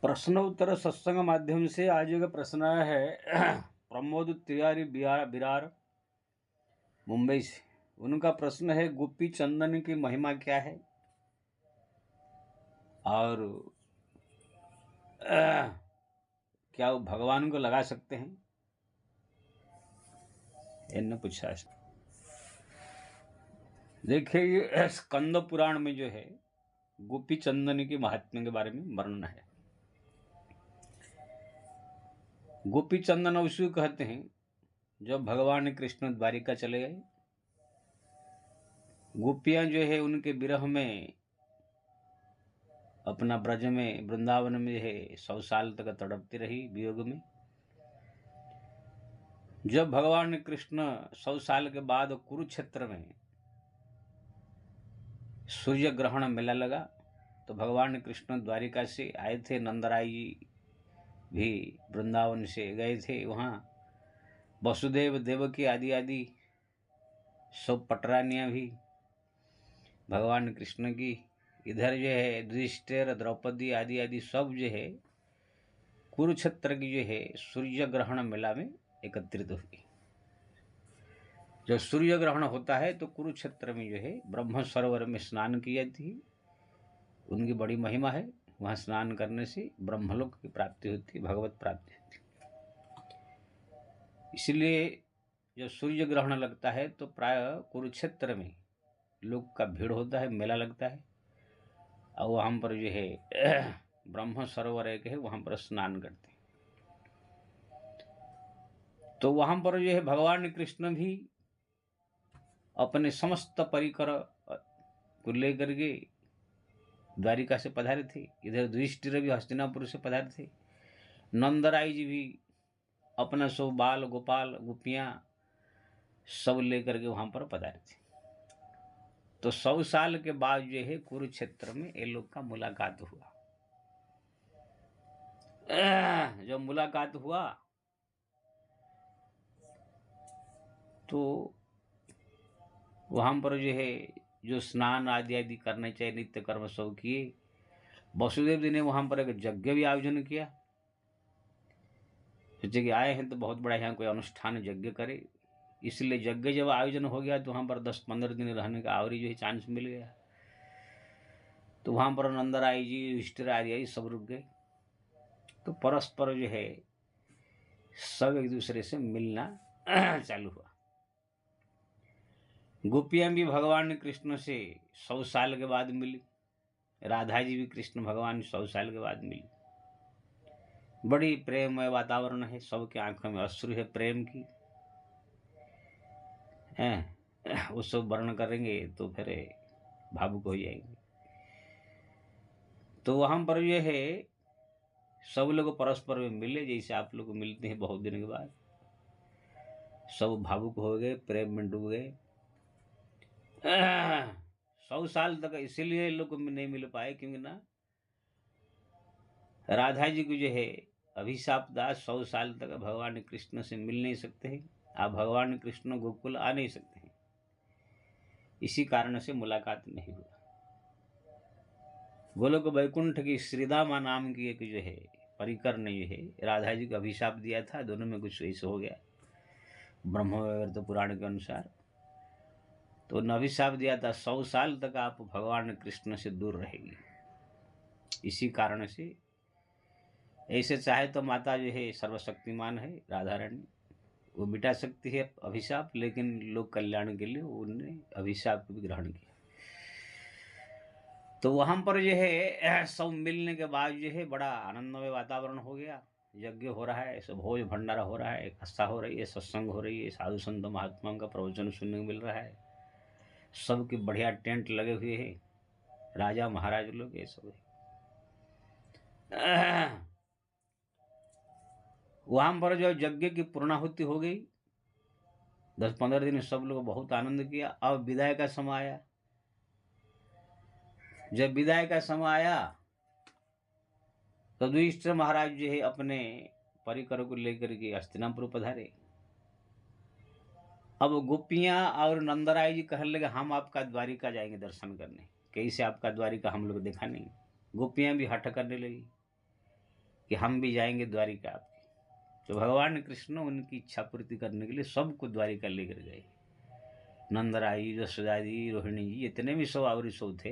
प्रश्न उत्तर सत्संग माध्यम से आज का प्रश्न आया है प्रमोद तिवारी बिरार मुंबई से। उनका प्रश्न है गोपी चंदन की महिमा क्या है और क्या वो भगवान को लगा सकते हैं। इन्होंने पूछा। देखिए ये स्कंद पुराण में जो है गोपी चंदन के महात्म्य के बारे में वर्णन है। गोपी चंदन उसको कहते हैं जब भगवान कृष्ण द्वारिका चले गए, गोपियां जो है उनके विरह में अपना ब्रज में वृंदावन में जो है 100 साल तक तड़पती रही वियोग में। जब भगवान कृष्ण 100 साल के बाद कुरुक्षेत्र में सूर्य ग्रहण मेला लगा तो भगवान कृष्ण द्वारिका से आए थे, नंदराय जी भी वृंदावन से गए थे। वहाँ वसुदेव देवकी आदि आदि सब पटरानियाँ भी भगवान कृष्ण की, इधर जो है युधिष्ठिर द्रौपदी आदि आदि सब जो है कुरुक्षेत्र की जो है सूर्य ग्रहण मेला में एकत्रित हुई। जब सूर्य ग्रहण होता है तो कुरुक्षेत्र में जो है ब्रह्म सरोवर में स्नान की जाती है। उनकी बड़ी महिमा है, वहाँ स्नान करने से ब्रह्मलोक की प्राप्ति होती है, भगवत प्राप्ति होती है। इसलिए जब सूर्य ग्रहण लगता है तो प्राय कुरुक्षेत्र में लोग का भीड़ होता है, मेला लगता है और वहाँ पर जो है ब्रह्म सरोवर एक है, वहाँ पर स्नान करते हैं। तो वहाँ पर जो है भगवान कृष्ण भी अपने समस्त परिकर को लेकर के द्वारिका से पधारे थे। इधर युधिष्ठिर भी हस्तिनापुर से पधारे थे। नंदराय जी भी अपना सो बाल गोपाल गोपियाँ सब लेकर के वहाँ पर पधारे थे। तो 100 साल के बाद जो है कुरुक्षेत्र में ये लोग का मुलाकात हुआ। जब मुलाकात हुआ तो वहाँ पर जो है जो स्नान आदि आदि करने चाहिए, नित्य कर्म सब किए। वसुदेव जी ने वहाँ पर एक यज्ञ भी आयोजन किया। सोचे कि आए हैं तो बहुत बड़ा यहाँ कोई अनुष्ठान यज्ञ करे, इसलिए यज्ञ जब आयोजन हो गया तो वहाँ पर 10-15 दिन रहने का और जो है चांस मिल गया। तो वहाँ पर नंदराय जी युधिष्ठिर आदि सब रुक गए। तो परस्पर जो है सब एक दूसरे से मिलना चालू हुआ। गोपियाँ भी भगवान कृष्ण से 100 साल के बाद मिली। राधा जी भी कृष्ण भगवान 100 साल के बाद मिली। बड़ी प्रेममय वातावरण है, सबके आंखों में अश्रु है प्रेम की। वो सब वर्णन करेंगे तो फिर भावुक हो जाएंगे। तो वहाँ पर ये है सब लोग परस्पर में मिले, जैसे आप लोग मिलते हैं बहुत दिन के बाद। सब भावुक हो गए, प्रेम में डूब गए। 100 साल तक इसीलिए लोग नहीं मिल पाए क्योंकि ना राधा जी को जो है अभिशाप दास 100 साल तक भगवान कृष्ण से मिल नहीं सकते हैं। आप भगवान कृष्ण गोकुल आ नहीं सकते हैं, इसी कारण से मुलाकात नहीं हुआ। गोलोक वैकुंठ की श्रीदामा नाम की एक जो है परिकर ने जो है राधा जी को अभिशाप दिया था, दोनों में कुछ ऐसा हो गया ब्रह्मवैवर्त पुराण के अनुसार। तो उन्होंने अभिशाप दिया था 100 साल तक आप भगवान कृष्ण से दूर रहेगी। इसी कारण से ऐसे चाहे तो माता जो है सर्वशक्तिमान है राधा रानी, वो मिटा सकती है अभिशाप, लेकिन लोक कल्याण के लिए उन्होंने अभिशाप को भी ग्रहण किया। तो वहाँ पर जो है सब मिलने के बाद जो है बड़ा आनंदमय वातावरण हो गया। यज्ञ हो रहा है, सब भोज भंडारा हो रहा है, कथा हो रही है, सत्संग हो रही है, साधु संत महात्माओं का प्रवचन सुनने को मिल रहा है। सबके बढ़िया टेंट लगे हुए हैं, राजा महाराज लोग ये सब है। वहाँ पर जो यज्ञ की पूर्णाहुति हो गई, 10-15 दिन सब लोग बहुत आनंद किया। अब विदाई का समय आया। जब विदाई का समय आया तो युधिष्ठिर महाराज जो है अपने परिकर को लेकर के हस्तिनापुर पधारे। अब गोपियां और नंदराय जी कहने लगे हम आपका द्वारिका जाएंगे दर्शन करने, कैसे आपका द्वारिका हम लोग देखा नहीं। गोपियां भी हठ करने लगी, कि हम भी जाएंगे द्वारिका आपकी। तो भगवान कृष्ण उनकी इच्छा पूर्ति करने के लिए सबको द्वारिका लेकर गए। नंदराई, यशोदा जी, रोहिणी जी, इतने भी सब और सब थे।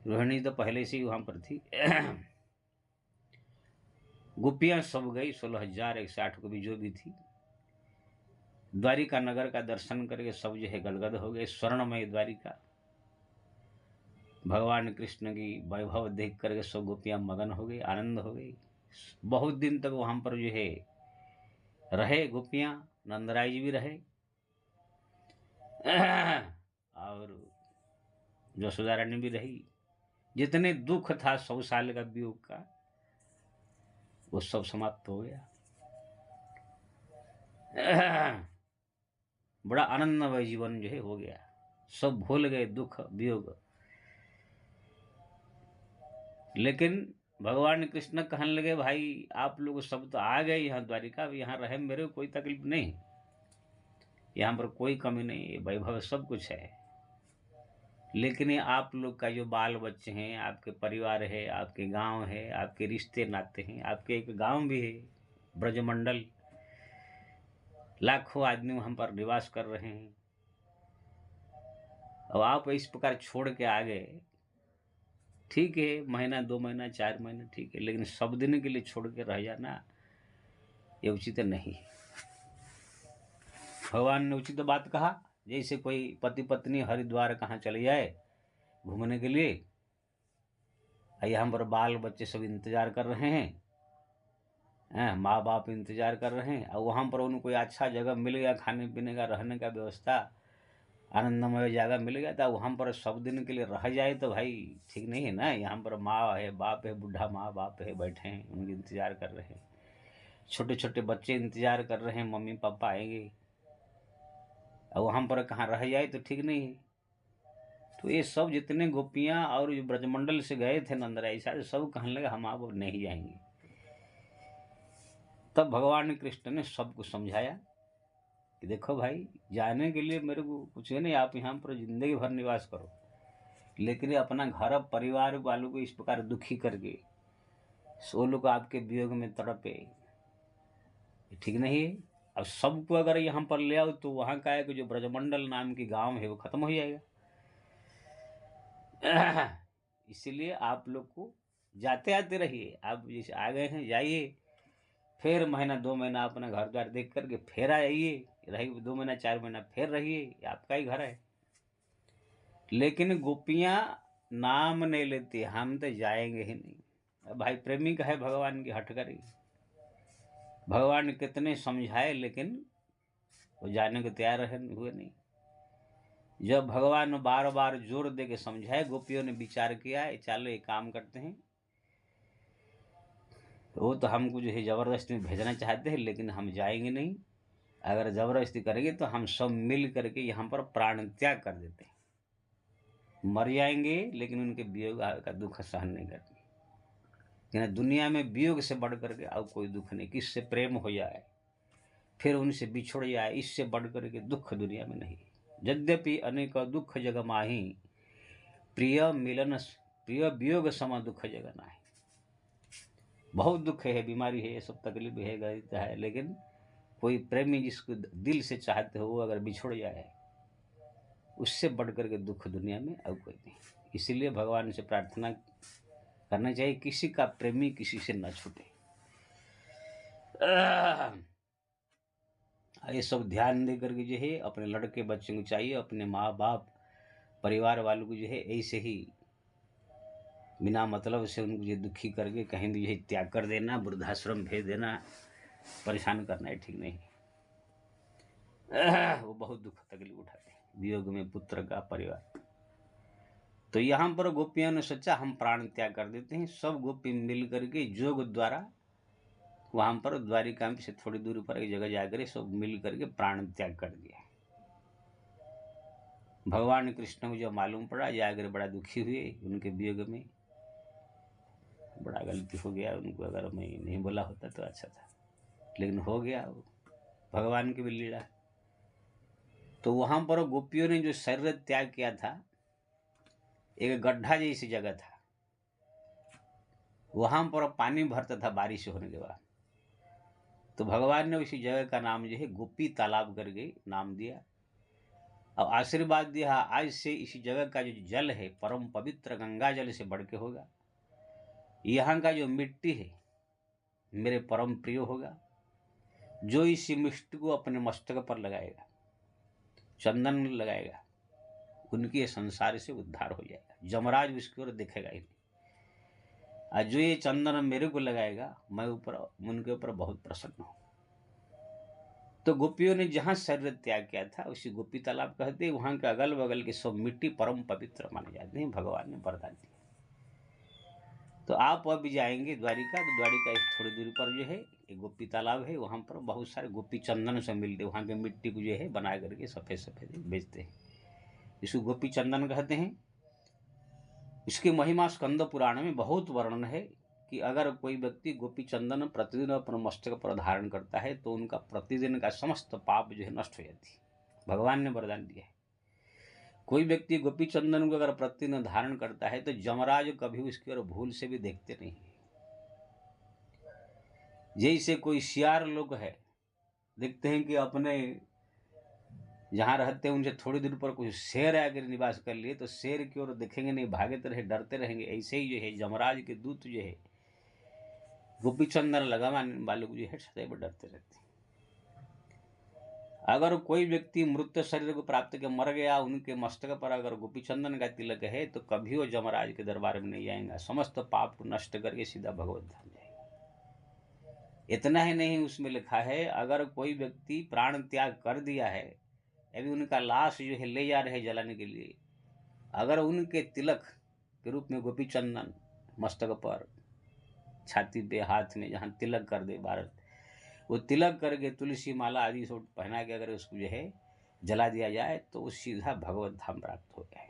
रोहिणी तो पहले से ही वहाँ पर थी। गोपियाँ सब गई, 16,160 को भी जो भी थी। द्वारिका नगर का दर्शन करके सब जो है गदगद हो गए। स्वर्णमय द्वारिका, भगवान कृष्ण की वैभव देख करके सब गोपियाँ मगन हो गई, आनंद हो गई। बहुत दिन तक वहाँ पर जो है रहे गोपियाँ, नंदराय जी भी रहे और यशोदा रानी भी रही। जितने दुख था 100 साल का वियोग का, वो सब समाप्त हो गया। बड़ा आनंदमय जीवन जो है हो गया, सब भूल गए दुख वियोग। लेकिन भगवान कृष्ण कहने लगे, भाई आप लोग सब तो आ गए यहाँ द्वारिका, यहाँ रहे, मेरे को कोई तकलीफ नहीं, यहाँ पर कोई कमी नहीं है, वैभव सब कुछ है। लेकिन ये आप लोग का जो बाल बच्चे हैं, आपके परिवार है, आपके गांव है, आपके रिश्ते नाते हैं, आपके एक गांव भी है ब्रजमंडल, लाखों आदमी वहाँ पर निवास कर रहे हैं। अब आप इस प्रकार छोड़ के आ गए, ठीक है, महीना 2 महीना 4 महीने ठीक है, लेकिन सब दिन के लिए छोड़ के रह जाना ये उचित नहीं है। भगवान ने उचित बात कहा। जैसे कोई पति पत्नी हरिद्वार कहाँ चले जाए घूमने के लिए, यहाँ पर बाल बच्चे सब इंतजार कर रहे हैं, माँ बाप इंतजार कर रहे हैं, और वहाँ पर उनको कोई अच्छा जगह मिल गया, खाने पीने का, रहने का व्यवस्था, आनंदमय जगह मिल गया, तो वहाँ पर सब दिन के लिए रह जाए तो भाई ठीक नहीं है ना। यहाँ पर माँ है, बाप है, बूढ़ा माँ बाप है, बैठे हैं, उनके इंतजार कर रहे हैं, छोटे छोटे बच्चे इंतजार कर रहे हैं, मम्मी पापा आएंगे, और वहाँ पर कहाँ रह जाए तो ठीक नहीं है। तो ये सब जितने गोपियाँ और जो ब्रजमंडल से गए थे नंदराई साहब, सब कहने लगे हम आप नहीं जाएंगे। तब भगवान कृष्ण ने सबको समझाया कि देखो भाई, जाने के लिए मेरे को कुछ है नहीं, आप यहाँ पर जिंदगी भर निवास करो, लेकिन अपना घर परिवार वालों को इस प्रकार दुखी करके सो लोग आपके वियोग में तड़पे, ठीक नहीं है। अब सबको अगर यहाँ पर ले आओ तो वहाँ का है कि जो ब्रजमंडल नाम की गांव है वो खत्म हो जाएगा। इसलिए आप लोग को जाते आते रहिए, आप जैसे आ गए हैं जाइए, फिर महीना 2 महीना अपना घर द्वार देख करके फिर आइए, रहिए 2 महीना 4 महीना फिर रहिए, आपका ही घर है। लेकिन गोपियाँ नाम नहीं लेती, हम तो जाएंगे ही नहीं। भाई प्रेमी का है भगवान की हट करी, भगवान कितने समझाए लेकिन वो जाने को तैयार हुए नहीं। जब भगवान बार बार जोर दे के समझाए, गोपियों ने विचार किया, चलो एक काम करते हैं, वो तो हमको जो है जबरदस्ती में भेजना चाहते हैं, लेकिन हम जाएंगे नहीं, अगर जबरदस्ती करेंगे तो हम सब मिल करके यहाँ पर प्राण त्याग कर देते हैं, मर जाएंगे, लेकिन उनके वियोग का दुख सहन नहीं करते। लेकिन दुनिया में वियोग से बढ़ करके अब कोई दुख नहीं, किससे प्रेम हो जाए फिर उनसे बिछुड़ जाए, इससे बढ़ करके दुख दुनिया में नहीं। यद्यपि अनेक दुख जग माही, प्रिय मिलन प्रिय वियोग सम दुख जग नाही। बहुत दुख है, बीमारी है, ये सब तकलीफ है, गरीब है, लेकिन कोई प्रेमी जिसको दिल से चाहते हो वो अगर बिछुड़ जाए, उससे बढ़ करके दुख दुनिया में अब कोई नहीं। इसीलिए भगवान से प्रार्थना करना चाहिए किसी का प्रेमी किसी से न छूटे। ये सब ध्यान दे करके जो है अपने लड़के बच्चों को चाहिए, अपने माँ बाप परिवार वालों को जो है ऐसे ही बिना मतलब से उनको जो दुखी करके कहीं भी जो है त्याग कर देना, वृद्धाश्रम भेज देना, परेशान करना है ठीक नहीं। वो बहुत दुख तकलीफ उठाते हैं वियोग में पुत्र का परिवार। तो यहाँ पर गोपियों ने सोचा हम प्राण त्याग कर देते हैं, सब गोपी मिल करके जोग द्वारा वहाँ पर द्वारिका से थोड़ी दूर पर एक जगह जाकर सब मिल करके प्राण त्याग कर दिया। भगवान कृष्ण को जब मालूम पड़ा, जाकर बड़ा दुखी हुए, उनके वियोग में बड़ा गलती हो गया, उनको अगर मैं नहीं बोला होता तो अच्छा था, लेकिन हो गया, भगवान की भी लीला। तो वहाँ पर गोपियों ने जो शरीर त्याग किया था, एक गड्ढा जैसी जगह था, वहाँ पर पानी भरता था बारिश होने के बाद। तो भगवान ने उसी जगह का नाम जो है गोपी तालाब करके नाम दिया और आशीर्वाद दिया, आज से इसी जगह का जो जल है परम पवित्र गंगा जल से बढ़ के होगा। यहाँ का जो मिट्टी है मेरे परम प्रिय होगा। जो इसी मिट्टी को अपने मस्तक पर लगाएगा, चंदन लगाएगा, उनकी ये संसार से उद्धार हो जाएगा, जमराज उसकी ओर देखेगा ही नहीं। और जो ये चंदन मेरे को लगाएगा मैं उनके ऊपर बहुत प्रसन्न हूँ। तो गोपियों ने जहाँ शरीर त्याग किया था उसी गोपी तालाब कहते, वहाँ के अगल बगल के सब मिट्टी परम पवित्र माने जाते हैं। भगवान ने वरदान दिया। तो आप अब भी जाएंगे द्वारिका, तो द्वारिका से थोड़ी दूरी पर जो है एक गोपी तालाब है, वहाँ पर बहुत सारे गोपी चंदन से मिलते, वहाँ के मिट्टी को जो है बना करके सफ़ेद सफ़ेद बेचते हैं, इसको गोपी चंदन कहते हैं। इसकी महिमा स्कंद पुराण में बहुत वर्णन है कि अगर कोई व्यक्ति गोपी चंदन प्रतिदिन अपने मस्तक पर धारण करता है तो उनका प्रतिदिन का समस्त पाप जो है नष्ट हो जाती है। भगवान ने वरदान दिया है। कोई व्यक्ति गोपी चंदन को अगर प्रतिदिन धारण करता है तो जमराज कभी उसकी ओर भूल से भी देखते नहीं। जैसे कोई सियार लोग है, देखते हैं कि अपने जहाँ रहते हैं उनसे थोड़ी दूर पर कुछ शेर आकर निवास कर लिए तो शेर की ओर देखेंगे नहीं, भागते रहे, डरते रहेंगे। ऐसे ही जो है जमराज के दूत जो है गोपी चंदन लगाने वालों को जो है सदैव डरते रहते हैं। अगर कोई व्यक्ति मृत शरीर को प्राप्त कर मर गया, उनके मस्तक पर अगर गोपी चंदन का तिलक है तो कभी वो जमराज के दरबार में नहीं जाएगा, समस्त पाप को नष्ट करके सीधा भगवत धाम जाएगा। इतना ही नहीं, उसमें लिखा है अगर कोई व्यक्ति प्राण त्याग कर दिया है, अभी उनका लाश जो है ले जा रहे जलाने के लिए, अगर उनके तिलक के रूप में गोपी चंदन मस्तक पर, छाती पे, हाथ में जहाँ तिलक कर दे भारत, वो तिलक करके तुलसी माला आदि सब पहना के अगर उसको जो है जला दिया जाए तो वो सीधा भगवत धाम प्राप्त हो जाए।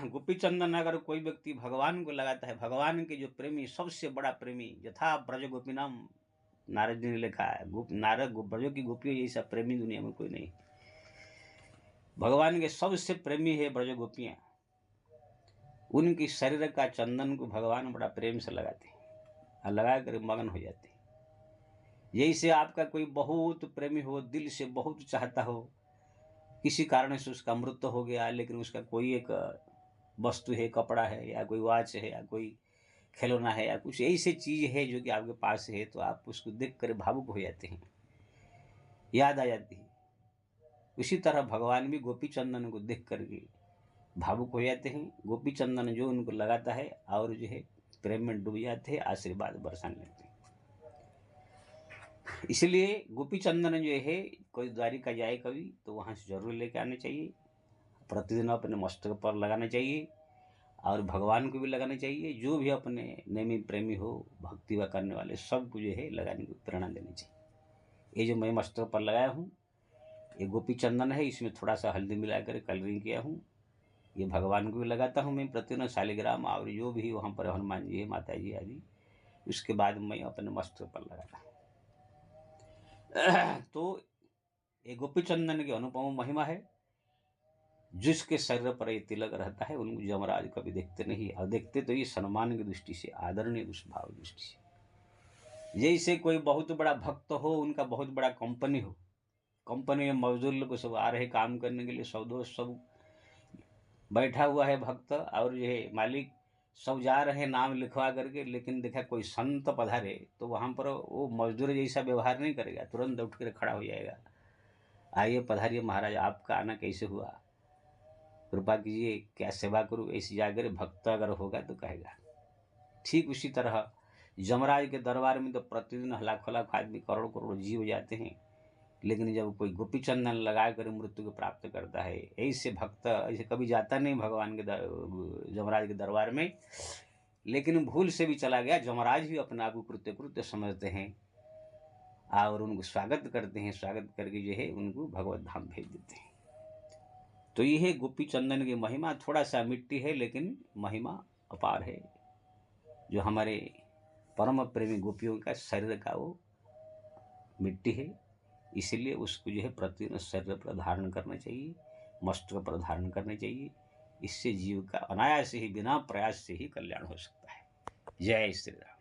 गोपी चंदन अगर कोई व्यक्ति भगवान को लगाता है, भगवान के जो प्रेमी, सबसे बड़ा प्रेमी, यथा ब्रज गोपी नाम, नारद जी ने लिखा है, नारद ब्रजों की गोपियों जैसा प्रेमी दुनिया में कोई नहीं। भगवान के सबसे प्रेमी है ब्रज गोपियाँ। उनकी शरीर का चंदन को भगवान बड़ा प्रेम से लगाते हैं और लगा कर मगन हो जाते हैं। जैसे आपका कोई बहुत प्रेमी हो, दिल से बहुत चाहता हो, किसी कारण से उसका मृत्यु हो गया, लेकिन उसका कोई एक वस्तु है, कपड़ा है या कोई वॉच है या कोई खिलौना है या कुछ ऐसी चीज़ है जो कि आपके पास है, तो आप उसको देख कर भावुक हो जाते हैं, याद आ जाती है। उसी तरह भगवान भी गोपी चंदन को देख करके भावुक हो जाते हैं। गोपी चंदन जो उनको लगाता है और जो है प्रेम में डूब जाते हैं, आशीर्वाद बरसाने लगते हैं। इसलिए गोपी चंदन जो है कोई द्वारिका जाए कभी तो वहाँ से जरूर लेके आने चाहिए, प्रतिदिन अपने मस्तक पर लगाना चाहिए और भगवान को भी लगाना चाहिए। जो भी अपने नेमी प्रेमी हो, भक्ति व करने वाले सबको जो है लगाने की प्रेरणा देनी चाहिए। ये जो मैं मस्तक पर लगाया हूँ ये गोपी चंदन है, इसमें थोड़ा सा हल्दी मिला कर कलरिंग किया हूँ। ये भगवान को भी लगाता हूँ मैं प्रतिदिन शालिग्राम, और जो भी वहाँ पर हनुमान जी है, माता जी आदि, उसके बाद मैं अपने मस्तक पर लगाता हूँ। तो ये गोपी चंदन की अनुपम महिमा है। जिसके शरीर पर ये तिलक रहता है उनको यमराज कभी देखते नहीं, और देखते तो ये सम्मान की दृष्टि से, आदरणीय भाव दृष्टि से। जैसे कोई बहुत बड़ा भक्त हो, उनका बहुत बड़ा कंपनी हो, कंपनी में मजदूर लोग सब आ रहे काम करने के लिए, सब दोस्त सब बैठा हुआ है भक्त, और जो है मालिक सब जा रहे हैं नाम लिखवा करके, लेकिन देखा कोई संत पधारे तो वहाँ पर वो मजदूर जैसा व्यवहार नहीं करेगा, तुरंत उठ कर खड़ा हो जाएगा, आइए पधारिए महाराज, आपका आना कैसे हुआ, कृपा कीजिए, क्या सेवा करूँ, ऐसी जाकर भक्त अगर होगा तो कहेगा। ठीक उसी तरह यमराज के दरबार में तो प्रतिदिन लाखों लाख आदमी, करोड़ करोड़ जीव जाते हैं, लेकिन जब कोई गोपी चंदन लगा कर मृत्यु को प्राप्त करता है, ऐसे भक्त ऐसे कभी जाता नहीं भगवान के यमराज के दरबार में, लेकिन भूल से भी चला गया, यमराज भी अपने आप को कृत्य कृत्य समझते हैं और उनको स्वागत करते हैं, स्वागत करके जो है उनको भगवत धाम भेज देते हैं। तो ये है गोपी चंदन की महिमा। थोड़ा सा मिट्टी है लेकिन महिमा अपार है। जो हमारे परम प्रेमी गोपियों का शरीर का वो मिट्टी है, इसलिए उसको जो है प्रतिदिन शरीर पर धारण करना चाहिए, मस्तक पर धारण करना चाहिए। इससे जीव का अनायास ही बिना प्रयास से ही कल्याण हो सकता है। जय श्री राम।